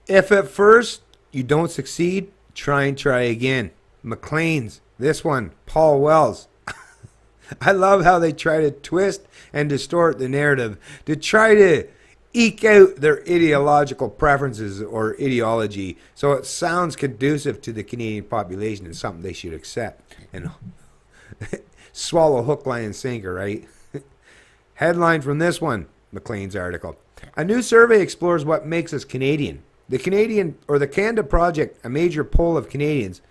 If at first you don't succeed, try and try again. McLean's, this one, Paul Wells. I love how they try to twist and distort the narrative to try to eke out their ideological preferences or ideology so it sounds conducive to the Canadian population and something they should accept and swallow hook, line, and sinker, right? Headline from this one, McLean's article. A new survey explores what makes us Canadian. The Canada Project, a major poll of Canadians,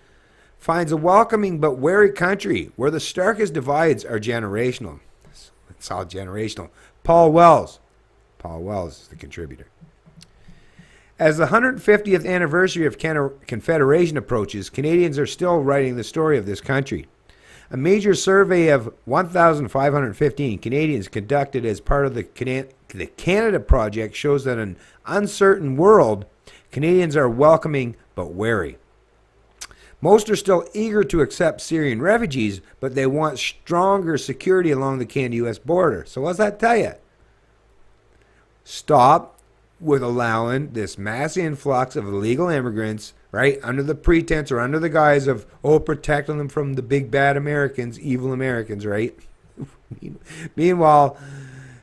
finds a welcoming but wary country where the starkest divides are generational. It's all generational. Paul Wells is the contributor. As the 150th anniversary of Confederation approaches, Canadians are still writing the story of this country. A major survey of 1,515 Canadians conducted as part of the Canada Project shows that in an uncertain world, Canadians are welcoming but wary. Most are still eager to accept Syrian refugees, but they want stronger security along the Canada-U.S. border. So what's that tell you? Stop with allowing this mass influx of illegal immigrants, right, under the pretense or under the guise of, protecting them from the big bad Americans, evil Americans, right? Meanwhile,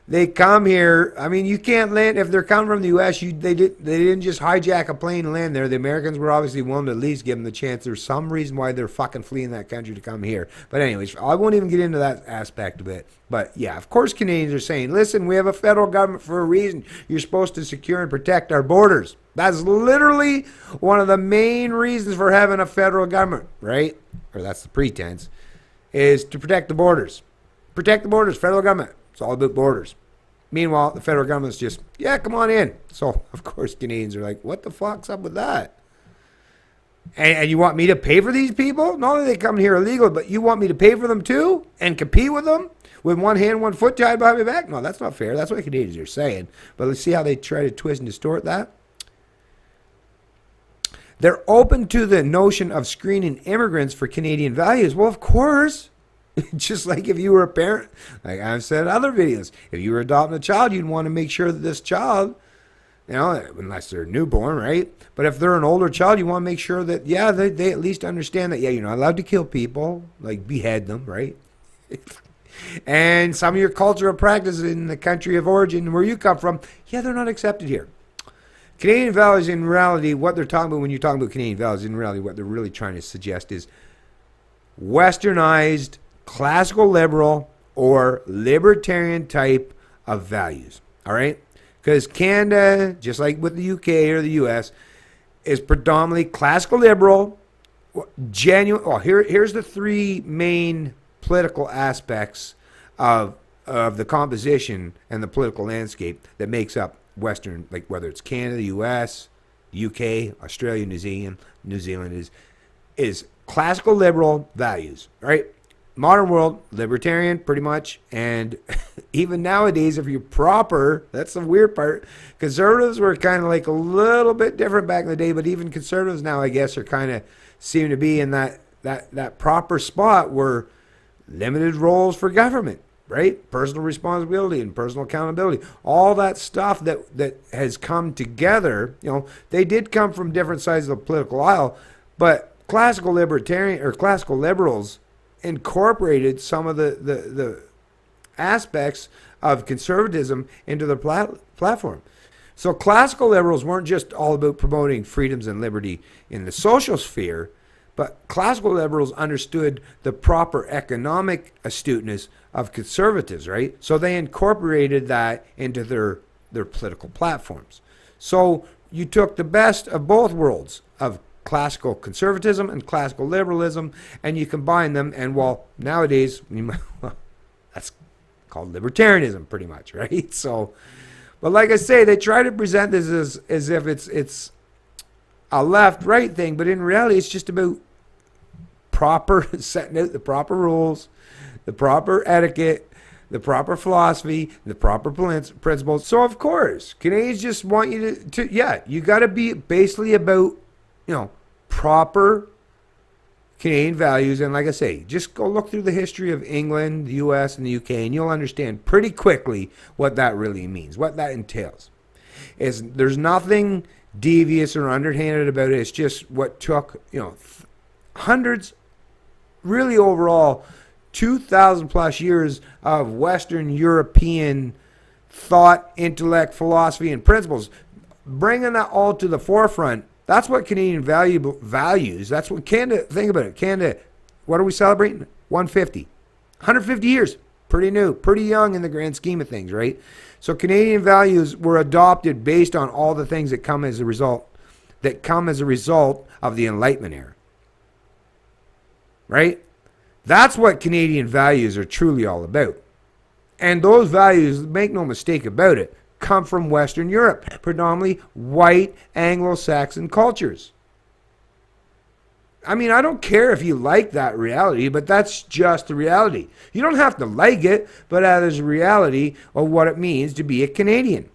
they come here. I mean, you can't land if they're coming from the U.S. They didn't just hijack a plane and land there. The Americans were obviously willing to at least give them the chance. There's some reason why they're fucking fleeing that country to come here. But anyways, I won't even get into that aspect of it. But yeah, of course, Canadians are saying, "Listen, we have a federal government for a reason. You're supposed to secure and protect our borders." That's literally one of the main reasons for having a federal government, right? Or that's the pretense, is to protect the borders. Protect the borders, federal government. It's all about borders. Meanwhile, the federal government's just, yeah, come on in. So, of course, Canadians are like, what the fuck's up with that? And you want me to pay for these people? Not only are they coming here illegally, but you want me to pay for them too? And compete with them? With one hand, one foot tied behind my back? No, that's not fair. That's what Canadians are saying. But let's see how they try to twist and distort that. They're open to the notion of screening immigrants for Canadian values. Well, of course. Just like if you were a parent, like I've said in other videos, if you were adopting a child, you'd want to make sure that this child, unless they're newborn, right? But if they're an older child, you want to make sure that, yeah, they at least understand that, yeah, you're not allowed to kill people, like behead them, right? And some of your cultural practices in the country of origin where you come from, yeah, they're not accepted here. Canadian values, in reality, what they're talking about when you're talking about Canadian values, in reality, what they're really trying to suggest is westernized, classical liberal or libertarian type of values. All right? Because Canada, just like with the UK or the US, is predominantly classical liberal, genuine. Well, here's the three main political aspects of the composition and the political landscape that makes up Western, like whether it's Canada, the US, UK, Australia, New Zealand is classical liberal values, right? Modern world, libertarian, pretty much. And even nowadays, if you're proper, that's the weird part. Conservatives were kind of like a little bit different back in the day, but even conservatives now, I guess, are kind of seem to be in that proper spot where limited roles for government, right? Personal responsibility and personal accountability. All that stuff that has come together, they did come from different sides of the political aisle, but classical libertarian or classical liberals incorporated some of the aspects of conservatism into their platform. So classical liberals weren't just all about promoting freedoms and liberty in the social sphere, but classical liberals understood the proper economic astuteness of conservatives, right? So they incorporated that into their political platforms. So you took the best of both worlds of classical conservatism and classical liberalism, and you combine them, and nowadays, that's called libertarianism pretty much, right? So, but like I say, they try to present this as if it's a left-right thing, but in reality, it's just about setting out the proper rules, the proper etiquette, the proper philosophy, the proper principles. So, of course, Canadians just want you to you got to be basically about proper Canadian values. And like I say, just go look through the history of England, the US, and the UK, and you'll understand pretty quickly what that really means, what that entails. There's nothing devious or underhanded about it. It's just what took, hundreds, really overall, 2,000 plus years of Western European thought, intellect, philosophy, and principles. Bringing that all to the forefront, that's what Canadian values. That's what Canada, think about it. Canada, what are we celebrating? 150 years. Pretty new, pretty young in the grand scheme of things, right? So Canadian values were adopted based on all the things that come as a result of the Enlightenment era. Right? That's what Canadian values are truly all about. And those values, make no mistake about it, come from Western Europe, predominantly white Anglo-Saxon cultures. I mean, I don't care if you like that reality, but that's just the reality. You don't have to like it, but that is a reality of what it means to be a Canadian.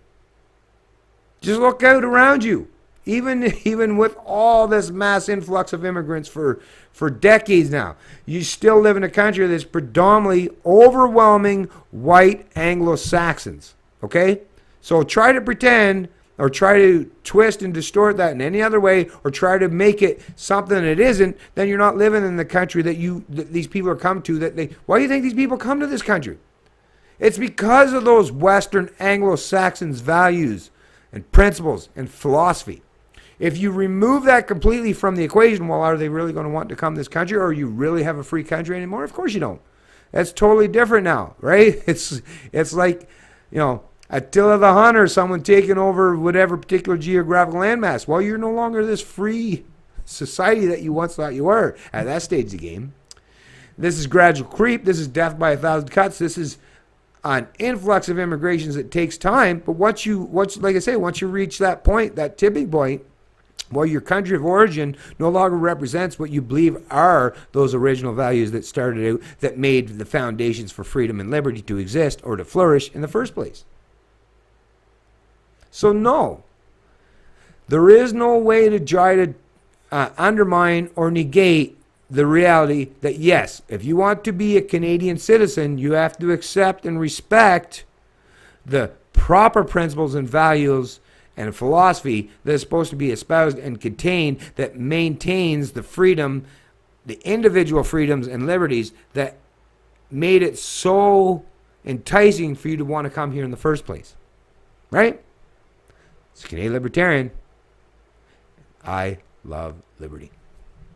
Just look out around you. Even with all this mass influx of immigrants for decades now, you still live in a country that's predominantly overwhelming white Anglo-Saxons. Okay? So try to pretend or try to twist and distort that in any other way, or try to make it something it isn't, then you're not living in the country that these people are come to. Why do you think these people come to this country? It's because of those Western Anglo-Saxons values and principles and philosophy. If you remove that completely from the equation, well, are they really going to want to come to this country, or you really have a free country anymore? Of course you don't. That's totally different now, right? It's like, Attila the Hunter, someone taking over whatever particular geographical landmass. Well, you're no longer this free society that you once thought you were at that stage of the game. This is gradual creep. This is death by 1,000 cuts. This is an influx of immigrations that takes time. But once you reach that point, that tipping point, well, your country of origin no longer represents what you believe are those original values that started out, that made the foundations for freedom and liberty to exist or to flourish in the first place. So no, there is no way to try to undermine or negate the reality that, yes, if you want to be a Canadian citizen, you have to accept and respect the proper principles and values and philosophy that is supposed to be espoused and contained, that maintains the freedom, the individual freedoms and liberties that made it so enticing for you to want to come here in the first place. Right? It's Canadian Libertarian. I love liberty.